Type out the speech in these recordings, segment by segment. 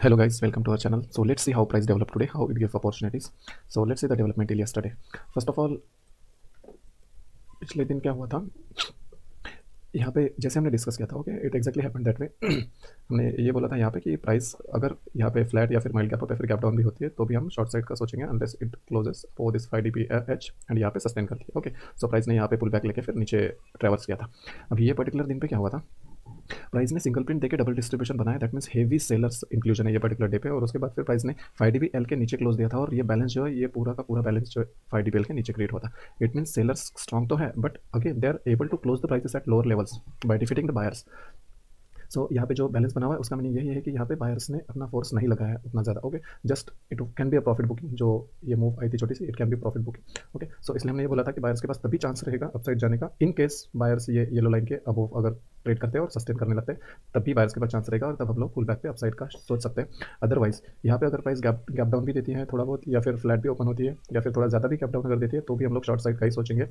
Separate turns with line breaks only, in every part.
Hello guys, welcome to our channel. So let's see how price developed today, how it gave opportunities. So let's see the development till yesterday. First of all, पिछले दिन क्या हुआ था यहाँ पे, जैसे हमने डिस्कस किया था, okay, it exactly happened that way. हमने ये बोला था यहाँ पे कि प्राइस अगर यहाँ पे फ्लैट या फिर माइल्ड गैप अप या फिर गैप डाउन भी होती है तो भी हम शॉर्ट साइड का सोचेंगे unless it closes for this 5 DP H and यहाँ पे सस्टेन करती है। ओके, सो प्राइस ने यहाँ पे पुल बैक लेके फिर नीचे ट्रेवर्स किया था। अभी ये पर्टिकुलर दिन पे क्या हुआ था, प्राइस ने सिंगल प्रिंट देके डबल डिस्ट्रीब्यूशन बनाया, that means heavy sellers inclusion है ये पर्टिकुलर डे पे। और उसके बाद फिर प्राइस ने 5 DP L के नीचे क्लोज दिया था और ये बैलेंस जो है, ये पूरा का पूरा बैलेंस जो है 5 DP L के नीचे क्रिएट हुआ था। इट मीन्स सेलर्स स्ट्रॉन्ग तो है, but again they are able to close the prices at lower levels by defeating the buyers. So यहाँ पे जो बैलेंस बना हुआ है उसका मीनिंग यही है कि यहाँ पे बायर्स ने अपना फोर्स नहीं लगाया है उतना ज़्यादा। Okay, just it can be a profit booking, जो ये मूव आई थी छोटी सी, it can be profit booking. Okay, so इसलिए हमने ये बोला था कि बायर्स के पास तभी चांस रहेगा अपसाइड जाने का इन केस बायर्स ये येलो लाइन के अबोव अगर ट्रेड करते हैं और सस्टेन करने लगते हैं, तभी बायर्स के पास चांस रहेगा और तब हम लोग पुल बैक पे अपसाइड का सोच सकते हैं। अदरवाइज यहाँ पे अगर प्राइस गैप डाउन भी देती है थोड़ा बहुत, या फिर फ्लैट भी ओपन होती है, या फिर थोड़ा ज़्यादा भी गैप डाउन अगर देती है, तो भी हम लोग शॉर्ट साइड का ही सोचेंगे।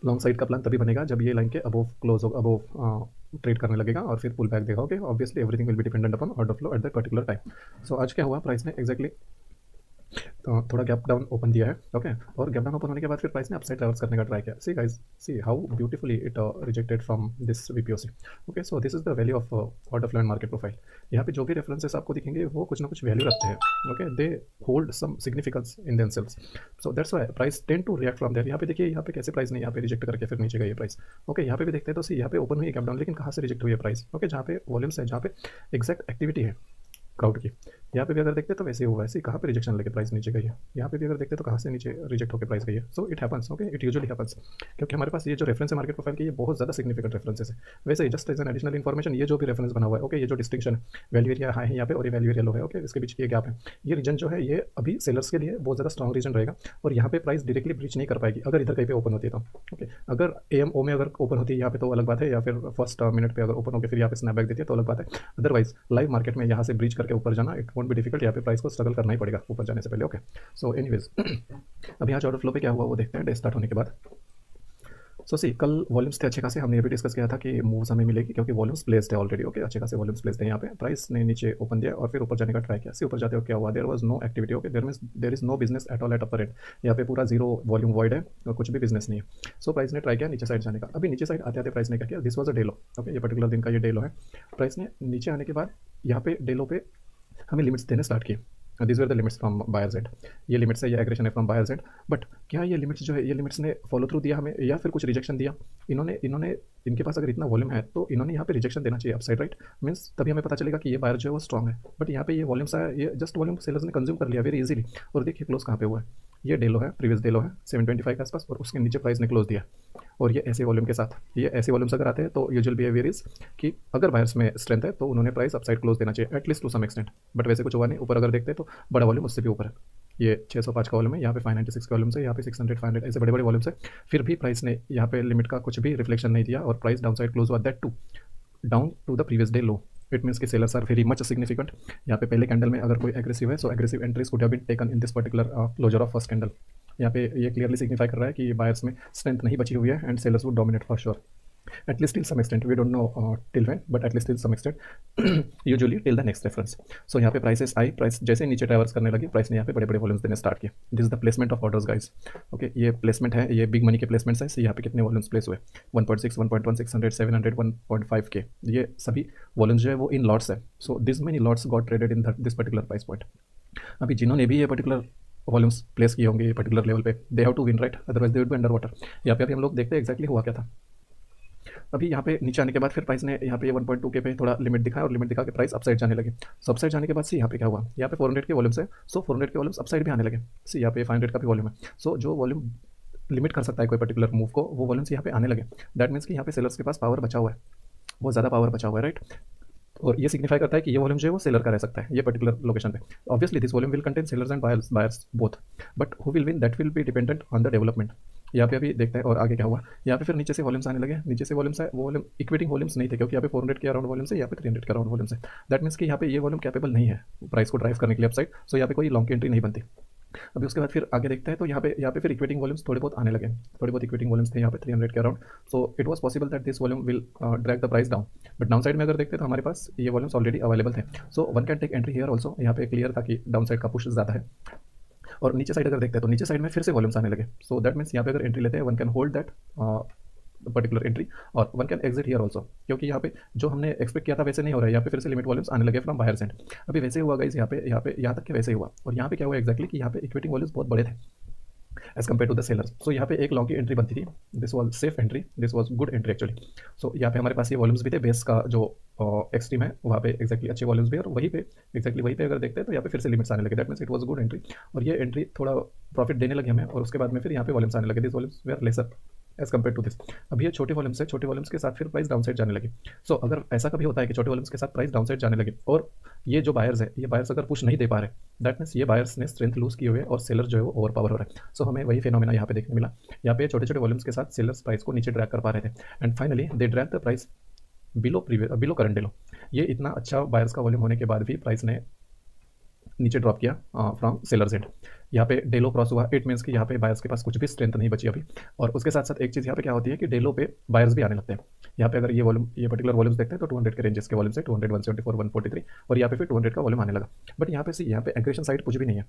लॉन्ग साइड का प्लान तभी बनेगा जब ये लाइन के अबोव क्लोज होगा, अबोव ट्रेड करने लगेगा और फिर पुल बैक देगा। Okay, obviously everything will be dependent upon order flow at that particular time. So आज क्या हुआ, प्राइस ने एक्जैक्टली तो थोड़ा गैप डाउन ओपन दिया है। ओके, और गैप डाउन ओपन होने के बाद फिर प्राइस ने अपसाइड ट्रैवर्स करने का ट्राई किया। See guys, see how beautifully it rejected from this VPOC. Okay, so this is the value of order flow and market profile. यहाँ पे जो भी रेफरेंसेस आपको दिखेंगे वो कुछ ना कुछ वैल्यू रखते हैं। Okay, they hold some significance in themselves, so that's why price tend to react from there. यहाँ पे देखिए, यहाँ पे कैसे प्राइस ने यहाँ पे रिजेक्ट करके फिर नीचे गई प्राइस। ओके, यहाँ पे भी देखते हैं तो सी यहाँ पे ओपन हुई है गैप डाउन, लेकिन कहाँ से रिजेक्ट हुई है प्राइस। ओके, जहाँ पे वॉल्यूम्स है, जहाँ पे एग्जैक्ट एक्टिविटी है क्राउड की, यहाँ पे भी अगर देखते हैं तो वैसे ही हुआ है। सी कहाँ पे रिजेक्शन लेके प्राइस नीचे गई है, यहाँ पे भी अगर देखते हैं तो कहाँ से नीचे रिजेक्ट होकर प्राइस गई है। So it happens, okay, it usually happens, क्योंकि हमारे पास ये जो रेफरेंस है मार्केट प्रोफाइल की, ये बहुत ज़्यादा सिग्निफिकेंट रेफरेंसेस है। वैसे ही just as an additional information, ये जो भी रेफरेंस बना हुआ है, ओके, ये जो डिस्टिंक्शन है, वैल्यू एरिया हाई है यहाँ पे और ये वैल्यू एरिया लो है, ओके, इसके बीच ये गैप है, ये रीजन जो है ये अभी सेलर्स के लिए बहुत ज़्यादा स्ट्रॉन्ग रीजन रहेगा और यहाँ पे प्राइस डायरेक्टली ब्रीच नहीं कर पाएगी अगर इधर कहीं पे ओपन होती है तो। ओके, अगर AMO में अगर ओपन होती है यहाँ पे तो अलग बात है, या फिर फर्स्ट मिनट पे अगर ओपन होकर फिर यहाँ पे स्नैपबैक देती है तो अलग बात है। अदरवाइज लाइव मार्केट में यहाँ से ब्रीच करके ऊपर जाना इट वोंट बी डिफिकल्ट, यहाँ पे प्राइस को स्ट्रगल करना ही पड़ेगा ऊपर जाने से पहले। ओके, सो एनीवेज अभी आज ऑर्डर फ्लो पे क्या हुआ वो देखते हैं डे स्टार्ट होने के बाद। सो सी कल वॉल्यूम्स थे अच्छे खासे, हमने ये भी डिस्कस किया था कि मूव्स हमें मिलेगी क्योंकि वॉल्यूम्स प्लेस्ड है ऑलरेडी। ओके, अच्छे खासे वॉल्यूम्स प्लेस्ड है यहाँ पे। प्राइस ने नीचे ओपन दिया और फिर ऊपर जाने का ट्राई किया। सी ऊपर जाते हो क्या हुआ, there was no activity. Okay, there is no business at all at upper end, यहाँ पे पूरा जीरो वॉल्यूम वॉइड है और कुछ भी बिजनेस नहीं है। सो प्राइस ने ट्राई किया नीचे साइड जाने का। अभी नीचे साइड आते आते प्राइस ने क्या किया, this was a day low. Okay, ये पर्टिकुलर दिन का ये डे लो है। प्राइस ने नीचे आने के बाद यहाँ पे डे लो पे हमें लिमिट्स देने स्टार्ट किए। This were the limits from buyers and, ये लिमिट्स है, ये एग्रेशन है फ्रॉम बायर्स एंड। बट क्या ये लिमिट्स जो है, ये लिमिट्स ने फॉलो थ्रू दिया हमें या फिर कुछ रिजेक्शन दिया? इन्होंने इन्होंने इनके पास अगर इतना वॉल्यूम है तो इन्होंने यहाँ पे रिजेक्शन देना चाहिए अपसाइड, राइट? मीन्स तभी हमें पता चलेगा कि ये बायर जो है वो स्ट्रॉन्ग है। बट यहाँ पे ये वॉल्यूम्स आया, ये जस्ट वॉल्यूम सेलर्स ने कंज्यूम कर लिया वेरी इजीली। और देखिए क्लोज कहाँ पे हुआ है, ये डे लो है, प्रीवियस डे लो है 725 के आसपास, और उसके नीचे प्राइस ने क्लोज दिया। और ये ऐसे वॉल्यूम के साथ, ये ऐसे वॉल्यूम्स अगर आते हैं तो यूजुअल बिहेवियर इज कि अगर बायर्स में स्ट्रेंथ है तो उन्होंने प्राइस अपसाइड क्लोज देना चाहिए at least to some extent. But वैसे कुछ हुआ नहीं। ऊपर अगर देखते हैं तो बड़ा वॉल्यूम उससे भी ऊपर है, ये 605 का वॉल्यूम है, यहाँ पे 596 का वॉल्यूम है, यहाँ पे 600 500 ऐसे बड़े बड़े वॉल्यूम्स है। फिर भी प्राइस ने यहाँ पे लिमिट का कुछ भी रिफ्लेक्शन नहीं दिया और प्राइस डाउन साइड क्लोज हुआ, that too down to the previous day low. It means कि sellers are very much significant. यहाँ पे पहले कैंडल में अगर कोई एग्रेसिव है so aggressive entries could have been taken in this particular closure of first candle. यहाँ पे ये क्लियरली सिग्निफाई कर रहा है कि बायर्स में स्ट्रेंथ नहीं बची हुई है and sellers would dominate for sure, at least till some extent. We don't know till when, but at least till some extent usually till the next reference. So यहाँ पे प्राइसेस आई, price जैसे नीचे traverse करने लगी, price ने यहाँ पे बड़े बड़े वॉल्यूम्स देने स्टार्ट किए। This is the placement of orders guys. Okay, ये प्लेसमेंट है, ये बिग मनी के प्लेसमेंट्स है। so यहाँ पे कितने वॉल्यूम्स प्लेस हुए, 1.6 1.1 600 700 1.5 के, ये सभी वॉल्यूम्स जो है वो इन लॉट्स है। So this many lots got traded in this particular price point. अभी जिन्होंने भी ये पर्टिकुलर वॉल्यूम्स प्लेस किए होंगे ये पर्टिकुलर लेवल पे, they have to win, right? Otherwise they would be under water. यहाँ पे अभी हम लोग देखते हैं एक्जैक्टली हुआ क्या था। अभी यहाँ पे नीचे आने के बाद फिर प्राइस ने यहाँ पे ये 1.2 के पे थोड़ा लिमिट दिखाया और लिमिट दिखा के प्राइस अपसाइड जाने लगे। सो अपसाइड जाने के बाद सी यहाँ पे क्या हुआ, यहाँ पे 400 के वॉल्यूम्स है, सो 400 के वॉल्यूम्स अपसाइड भी आने लगे। सी यहाँ पे 500 का भी वॉल्यूम है, सो जो वॉल्यूम लिमिट कर सकता है कोई पर्टिकुलर मूव को, वो वॉल्यूम्स यहाँ पे आने लगे। दैट मीन्स कि यहाँ पे सेलर्स के पास पावर बचा हुआ है, बहुत ज़्यादा पावर बचा हुआ है, राइट? और ये सिग्निफाई करता है कि ये वॉल्यूम जो है वो सेलर का रह सकता है ये पर्टिकुलर लोकेशन पे। Obviously this volume will contain sellers and buyers both, but who will win that will be dependent on the development. यहाँ पे अभी देखते हैं और आगे क्या हुआ। यहाँ पे फिर नीचे से वॉल्यूम्स आने लगे, नीचे से वॉल्यूम्स आए, वो वॉल्यूम इक्विटिंग वॉल्यूम्स नहीं थे क्योंकि यहाँ पे 400 के अराउंड वॉल्यूम्स है, यहाँ पे 300 के अराउंड वॉल्यूम्स है। दैट मीन्स कि यहाँ पे ये वॉल्यूम कैपेबल नहीं है प्राइस को ड्राइव करने के लिए अपसाइड। सो यहाँ पे कोई लॉन्ग की एंट्री नहीं बनती। अभी उसके बाद फिर आगे देखते हैं तो यहाँ पे फिर इक्वेटिंग वॉल्यूम्स थोड़े बहुत आने लगे, थोड़े बहुत इक्वेटिंग वॉल्यूम्स थे यहाँ पे 300 के around. So it was possible that this volume will drag the price down, but down side में अगर देखते हैं तो हमारे पास ये वॉल्यूम्स ऑलरेडी अवेलेबल थे। So one can take entry here also, यहाँ पे क्लियर था कि डाउन साइड का पुश ज़्यादा है। और नीचे साइड अगर देखते हैं तो नीचे साइड में फिर से वॉल्यूम्स आने लगे। सो दैट मीन्स यहाँ पे अगर एंट्री लेते हैं one can hold that particular entry और one can exit here also, क्योंकि यहाँ पे जो हमने एक्सपेक्ट किया था वैसे नहीं हो रहा है, यहाँ पे फिर से लिमिट वॉल्यूम्स आने लगे फ्रॉम बाहर सेंड। अभी वैसे हुआ गाइस, यहाँ तक के वैसे ही हुआ। और यहाँ पे क्या हुआ एक्जैक्टली कि यहाँ पे इक्विटिंग वॉल्यूम्स बहुत बड़े थे as compare to the sellers. So यहाँ पे एक लॉन्ग की एंट्री बनती थी, this was safe entry, this was good entry actually. So यहाँ पे हमारे पास ये वॉल्यूम्स भी थे, बेस का जो एक्सट्रीम है वहाँ पे एक्जैक्टली अच्छे वॉल्यूम्स भी, और वहीं पे एक्जैक्टली वहीं पे अगर देखते हैं तो यहाँ पे फिर से लिमिट्स आने लगे। That means it was good entry, और ये एंट्री थोड़ा प्रॉफिट देने लगे हमें, और उसके बाद में फिर यहाँ पे वॉल्यूम्स आने लगे, this volumes were lesser as compare to this. अब ये छोटे वॉल्यूम्स है, छोटे वॉल्यूम्स के साथ फिर प्राइस डाउन साइड जाने लगी। सो अगर ऐसा कभी होता है कि छोटे वॉल्यूम्स के साथ प्राइस डाउन साइड जाने लगे और ये जो बायर्स है, ये बायर्स अगर पुश नहीं दे पा रहे, दैट मीन्स ये बायर्स ने स्ट्रेंथ लूज की हुई है और सेलर जो है वो ओवर पावर हो रहा है। सो हमें वही फिनोमेना यहाँ पे देखने मिला, यहाँ पे छोटे छोटे वॉल्यूम्स के साथ सेलर्स प्राइस को नीचे ड्रैग कर पा रहे थे, and finally they drag the price below current day लो। ये इतना अच्छा बायर्स का वॉल्यूम होने के बाद भी प्राइस ने नीचे ड्रॉप किया फ्रॉम सेलर्स एंड। यहाँ पे डेलो क्रॉस हुआ, इट मीन्स कि यहाँ पे बायर्स के पास कुछ भी स्ट्रेंथ नहीं बची अभी। और उसके साथ साथ एक चीज़ यहाँ पे क्या होती है कि डेलो पे बायर्स भी आने लगते हैं। यहाँ पे अगर ये पर्टिकुलर वॉल्यूम्स देखते हैं तो 200 के रेंजेस के वॉल्यूम्स है, 200, 174, 143, और यहाँ पे फिर 200 का वॉल्यूम आने लगा। बट यहाँ पे यहाँ पे एग्रेशन साइड कुछ भी नहीं है।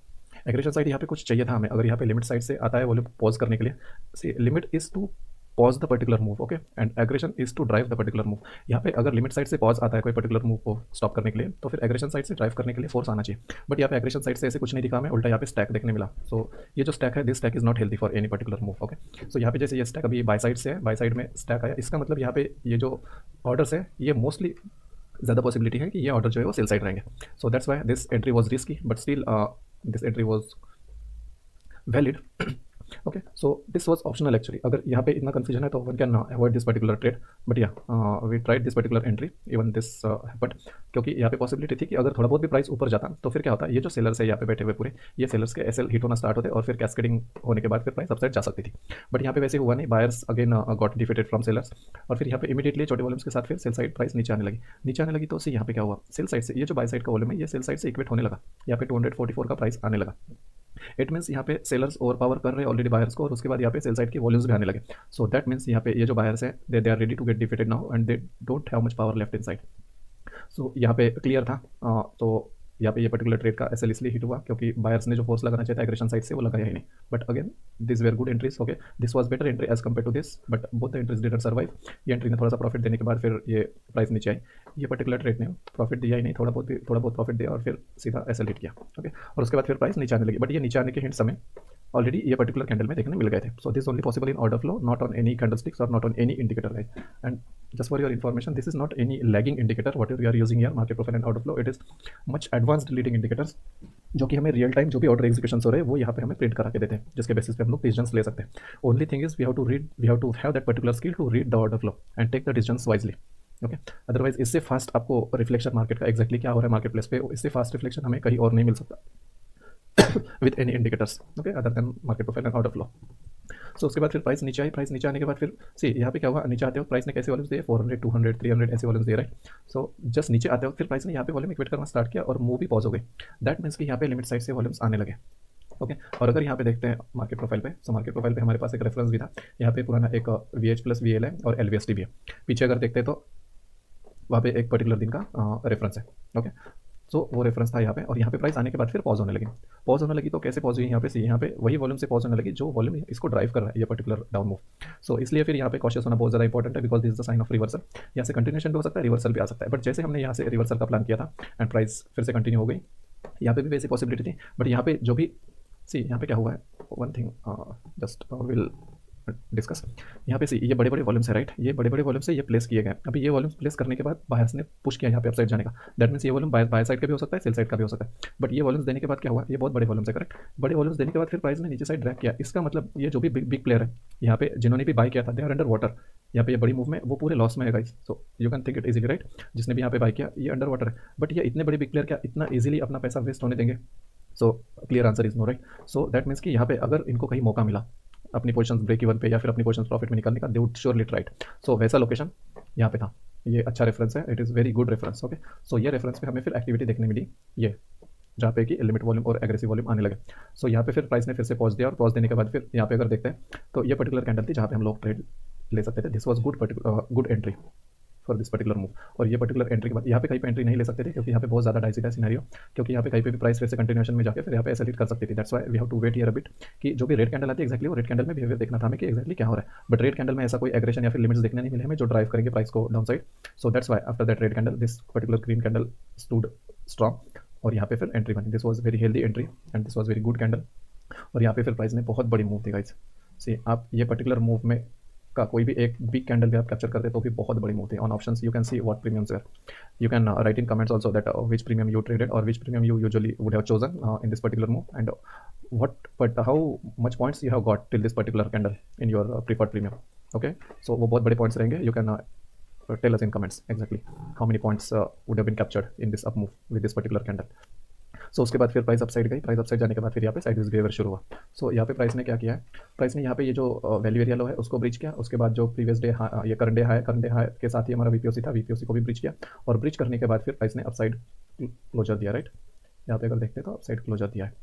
एग्रेशन साइड यहाँ पे कुछ चाहिए था हमें, अगर यहाँ पे लिमिट साइड से आता है वॉल्यूम पॉज करने के लिए, see limit is to pause the particular move, okay, and aggression is to drive the particular move. यहाँ पे अगर लिमिट साइड से पॉज आता है कोई पर्टिकुलर मूव को स्टॉप करने के लिए, तो फिर एग्रेशन साइड से ड्राइव करने के लिए फोर्स आना चाहिए। बट यहाँ पे एग्रेशन साइड से ऐसे कुछ नहीं दिखा हमें, उल्टा यहाँ पे स्टैक देखने मिला। सो ये जो स्टैक है, this stack is not healthy for any particular move, okay. So यहाँ पे जैसे ये स्टैक अभी बाय साइड से है, बाय साइड में स्टैक आया, इसका मतलब यहाँ पे ये जो ऑर्डर्स है ये मोस्टली ज़्यादा पॉसिबिलिटी है कि ये ऑर्डर जो है वो सेल साइड रहेंगे। So that's why this entry was risky, but still this entry was valid. Okay, so this was optional actually. अगर यहाँ पे इतना कंफ्यूजन है तो one can avoid this particular trade, but yeah we tried this particular entry even this happened, क्योंकि यहाँ पे possibility थी कि अगर थोड़ा बहुत भी प्राइस ऊपर जाता तो फिर क्या होता है, ये जो सेलर्स है यहाँ पे बैठे हुए पूरे, ये सेलर्स के एसएल हिट होना स्टार्ट होते और फिर कैस्केडिंग होने के बाद फिर प्राइस अपसाइड जा सकती थी। बट यहाँ पे वैसे हुआ नहीं, buyers again got defeated from sellers, और फिर यहाँ पे इमीडिएटली छोटे वॉल्यूम्स के साथ फिर सेल साइड प्राइस नीचे आने लगी। तो यहाँ पे क्या हुआ, सेल साइड से ये जो बाय साइड का वॉल्यूम है ये सेल साइड से इक्वेट होने लगा, यहाँ पे 244 का प्राइस आने लगा। इट मीन्स यहाँ पे सेलर्स ओवर पावर कर रहे हैं ऑलरेडी बायर्स को, और उसके बाद यहाँ पे सेल साइड के वॉल्यूम्स भी आने लगे। सो दैट मीन्स यहाँ पे ये जो बायर्स है they are ready to get defeated now and they don't have much power left inside. So यहाँ पे क्लियर था। तो यहाँ पे ये पर्टिकुलर ट्रेड का एसएल इसलिए हिट हुआ क्योंकि बायर्स ने जो फोर्स लगाना चाहिए था एग्रेशन साइड से वो लगाया ही नहीं। But again this were good entries, okay, this was better entry as compare to this, but both the entries didn't survive. ये एंट्री ने थोड़ा सा प्रॉफिट देने के बाद फिर ये प्राइस नीचे आई। ये पर्टिकुलर ट्रेड ने प्रॉफिट दिया ही नहीं, थोड़ा बहुत प्रॉफिट दिया और फिर सीधा एसएल हिट किया, ओके, और उसके बाद फिर प्राइस नीचे आने लगी। बट ये नीचे आने के हिंट्स हमें ऑलरेडी ये पर्टिकुलर कैंडल में देखने मिल गए थे। So this only possible in order flow, not on any candlesticks और not on any indicator guys. And just for your information, this is not any lagging indicator whatever you are using here, market profile and order flow, it is much advanced leading indicators जो कि हमें real time जो भी order execution हो रहे हैं वो यहाँ पे हमें प्रिंट करा के देते हैं, जिसके बेसिस पे हम लोग डिसीजंस ले सकते हैं। Only thing is we have to have that particular skill to read the order flow and take the decisions wisely, okay. Otherwise इससे फास्ट आपको रिफ्लेक्शन मार्केट का एक्जैक्टली क्या हो रहा है मार्केट प्लेस पे, इससे फास्ट रिफ्लेक्शन हमें कहीं और नहीं मिल सकता with any indicators, okay, other than market profile and order flow. So उसके बाद फिर प्राइस नीचे आई, प्राइस नीचे आने के बाद फिर सी यहाँ पे क्या हुआ, नीचे आते वक्त प्राइस ने कैसे वॉल्यूम्स दिए, 400, 200, 300 ऐसे वॉल्यूम्स दे रहे हैं। सो जस्ट नीचे आते वक्त फिर प्राइस ने यहाँ पे वॉल्यूम इक्वेट करना स्टार्ट किया और मूव भी पॉज हो गई। दैट मीन्स कि यहाँ पे लिमिट साइड से वॉल्यूम्स आने लगे, ओके। और अगर यहाँ पे देखते हैं मार्केट प्रोफाइल पे, सो मार्केट प्रोफाइल पे हमारे पास एक रेफरेंस भी था, यहाँ पे पुराना एक VH प्लस VL है और LVST भी है। पीछे अगर देखते हैं तो वहाँ पे एक पर्टिकुलर दिन का रेफरेंस है, ओके। सो वो रेफरेंस था यहाँ पे, और यहाँ पे प्राइस आने के बाद फिर पॉज होने लगी तो कैसे पॉज हुई, यहाँ पे वही वॉल्यूम से पॉज होने लगी जो वॉल्यूम इसको ड्राइव कर रहा है ये पर्टिकुलर डाउन मूव। सो इसलिए फिर यहाँ पे कॉशियस होना बहुत ज़्यादा इंपॉर्टेंट है, because this is the sign of reversal. यहाँ से कंटिन्यूशन भी हो सकता है, रिवर्सल भी आ सकता है, बट जैसे हमने यहाँ से रिवर्सल का प्लान किया था एंड प्राइस फिर से कंटिन्यू हो गई, यहाँ पे भी वैसी पॉसिबिलिटी थी। बट यहाँ पे जो भी यहाँ पे क्या हुआ है, one thing just will discuss. यहाँ पे ये बड़े बड़े वॉल्यूम्स है, राइट, ये बड़े बड़े वॉल्यूम्स से ये प्लेस किए गए। अभी ये वॉल्यूम्स प्लेस करने के बाद बायर्स ने पुश किया यहाँ पे अपसाइड जाने का। दैट मीन्स ये वॉल्यूम बाय साइड का भी हो सकता है, सेल साइड का भी हो सकता है। बट ये वॉल्यूम्स देने के बाद क्या हुआ, ये बहुत बड़े वॉल्यूम्स है, करेक्ट। बड़े वॉल्यूम्स देने के बाद फिर प्राइस ने नीचे साइड ड्रैग किया। इसका मतलब ये जो भी बिग प्लेयर है यहाँ पे जिन्होंने भी बाय किया था, दे आर अंडर वाटर। यहाँ पे ये बड़ी मूव में वो पूरे लॉस में है guys. So you can think it easily, right, जिसने भी यहाँ पे बाय किया ये अंडर वाटर है। बट ये इतने बड़े बिग प्लेयर क्या इतना ईजिली अपना पैसा वेस्ट होने देंगे? So clear answer is no, right. So that means कि यहाँ पे अगर इनको कहीं मौका मिला अपनी पोजीशंस ब्रेक इवन पे या फिर अपनी पोजीशंस प्रॉफिट में निकालने का, they would surely try. So वैसा लोकेशन यहाँ पे था, ये अच्छा रेफरेंस है, it is very good reference, okay. So ये रेफरेंस पे हमें फिर एक्टिविटी देखने मिली, ये जहाँ पे कि लिमिट वॉल्यूम और एग्रेसिव वॉल्यूम आने लगे। सो यहाँ पे फिर प्राइस ने फिर से पॉज दिया और पॉज देने के बाद फिर यहाँ पे अगर देखते हैं तो ये पर्टिकुलर कैंडल थी जहाँ पे हम लोग ट्रेड ले सकते थे। This was good entry for this particular move. और ये पर्टिकुलर एंट्री के बाद यहाँ पे कहीं पे एंट्री नहीं ले सकते थे क्योंकि यहाँ पे बहुत ज़्यादा डाइसी था सिनेरियो, क्योंकि यहाँ पे कहीं पे भी प्राइस फिर से कंटिन्यूएशन में जाके फिर यहाँ पे ऐसे लीड कर सकती थी। That's why we have to wait here a bit कि जो भी रेड कैंडल आती है एक्जैक्टली वो रेड कैंडल में बिहेवियर देखना था हमें कि एक्जैक्टली क्या हो रहा है। बट रेड कैंडल में ऐसा कोई एग्रेशन या फिर लिमिट्स देखने नहीं मिले हमें जो ड्राइव करेंगे प्राइस को down side. So that's why after that red candle this particular green candle stood strong और यहाँ पे फिर एंट्री बनी। This was very healthy entry and this was very good candle. और यहाँ पे फिर प्राइस ने बहुत बड़ी मूव दी गाइस। सी आप ये पर्टिकुलर मूव में का कोई भी एक बिग कैंडल भी आप कैप्चर करते तो भी बहुत बड़ी मूव थी। On options you can see what premiums were, you can write in comments also that which premium you traded or which premium you usually would have chosen in this particular move, and how much points you have got till this particular candle in your preferred premium. Okay, so वो बहुत बड़े points रहेंगे. You can tell us in comments exactly how many points would have been captured in this up move with this particular candle. सो उसके बाद फिर price upside गई। Price upside जाने के बाद फिर यहाँ पे साइडवेज बिहेवियर शुरू हुआ। सो यहाँ पे प्राइस ने क्या किया है, प्राइस ने यहाँ पे ये जो वैल्यू एरिया लो है उसको ब्रिज किया। उसके बाद जो प्रीवियस डे ये करंट डे हाई के साथ ही हमारा वीपीओसी था, वीपीओसी को भी ब्रिज किया और ब्रिज करने के बाद फिर प्राइस ने अपसाइड क्लोजर दिया। राइट, यहाँ पे अगर देखते हैं तो अपसाइड क्लोजर दिया है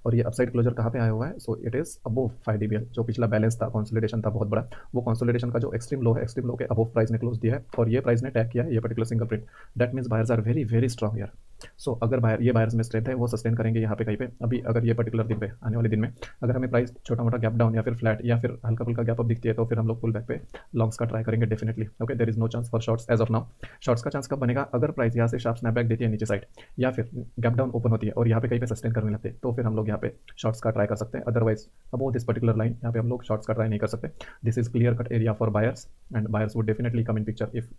और ये अपसाइड क्लोजर कहाँ पे आया हुआ है। So it is above 5 dBl। जो पिछला बैलेंस था, कंसोलिडेशन था बहुत बड़ा, वो कंसोलिडेशन का जो एक्सट्रीम लो है, एक्सट्रीम लो के अबोव प्राइस ने क्लोज दिया है और ये प्राइस ने टैग किया है ये particular single print. That means buyers are very very strong यार। सो अगर ये बायर्स में स्ट्रेंथ है वो सस्टेन करेंगे यहाँ पे कहीं पे। अभी अगर ये पर्टिकुलर दिन पे आने वाले दिन में अगर हमें प्राइस छोटा मोटा गैप डाउन या फिर फ्लैट या फिर हल्का फुल्का गैप अप दिखती है तो फिर हम लोग पुल बैक पे लॉन्ग्स का ट्राई करेंगे definitely. Okay, there is no chance for shorts as of now. Shorts का चांस कब बनेगा, अगर प्राइस यहाँ से शार्प स्नैपबैक देती है नीचे साइड या फिर गैप डाउन ओपन होती है और यहाँ पे कहीं पे सस्टेन करने लगते हैं तो फिर हम लोग यहाँ पे शॉर्ट्स का ट्राई कर सकते हैं। Otherwise above this particular line यहाँ पे हम लोग शॉर्ट्स का ट्राई नहीं कर सकते। This is clear cut area for buyers and buyers would definitely come in picture if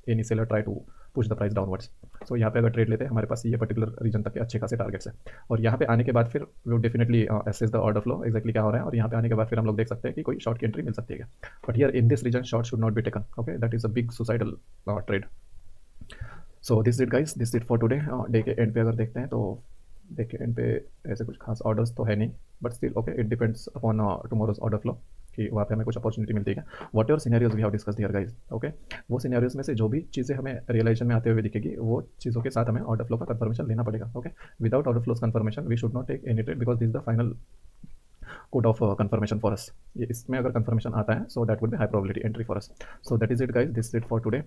any seller try to push the price downwards. So यहाँ पे अगर ट्रेड लेते हैं हमारे पास ये पर्टिकुलर रीजन तक के अच्छे खासे टारगेट्स है और यहाँ पे आने के बाद फिर वो definitely assess the order flow exactly क्या हो रहा है और यहाँ पे आने के बाद फिर हम लोग देख सकते हैं कि कोई शॉर्ट की एंट्री मिल सकती है। But here in this region short should not be taken. Okay, that is a big suicidal trade. So this it guys, this it for today. Day के एंड पे अगर देखते हैं तो डे के एंड पे ऐसे कुछ खास ऑर्डर्स तो है नहीं, but still okay, it depends upon tomorrow's order flow कि वहाँ पे हमें कुछ अपॉर्चुनिटी मिलती है। Whatever scenarios we have discussed here guys. Okay, वो सिनेरियोज में से जो भी चीज़ें हमें रियलाइजेशन में आते हुए दिखेगी वो चीज़ों के साथ हमें ऑर्डर फ्लो का कंफर्मेशन लेना पड़ेगा। Okay, without order flows confirmation we should not take any trade because this is the final code of confirmation for us. ये इसमें अगर कंफर्मेशन आता है so that would be high probability entry for us. So that is it guys, this is it for today.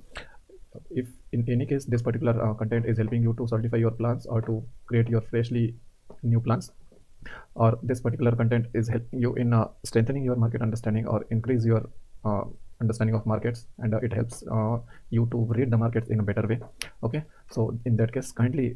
If in any case this particular content is helping you to solidify your plans or to create your freshly new plans, or this particular content is helping you in strengthening your market understanding or increase your understanding of markets, and it helps you to read the markets in a better way. Okay, so in that case kindly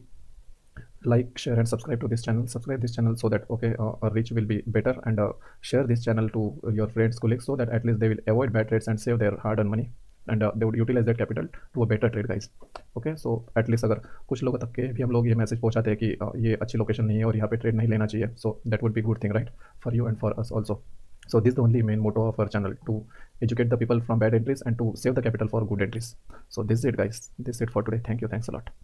like, share and subscribe to this channel. Subscribe this channel so that okay, our reach will be better, and share this channel to your friends, colleagues, so that at least they will avoid bad trades and save their hard earned money, and they would utilize that capital to a better trade guys. Okay, so at least अगर कुछ लोगों तक के भी हम लोग ये message पहुंचाते हैं कि ये अच्छी लोकेशन नहीं है और यहाँ पे ट्रेड नहीं लेना चाहिए, so that would be good thing, right, for you and for us also. So this is the only main motto of our channel, to educate the people from bad entries and to save the capital for good entries. So this is it guys, this is it for today. Thank you, thanks a lot.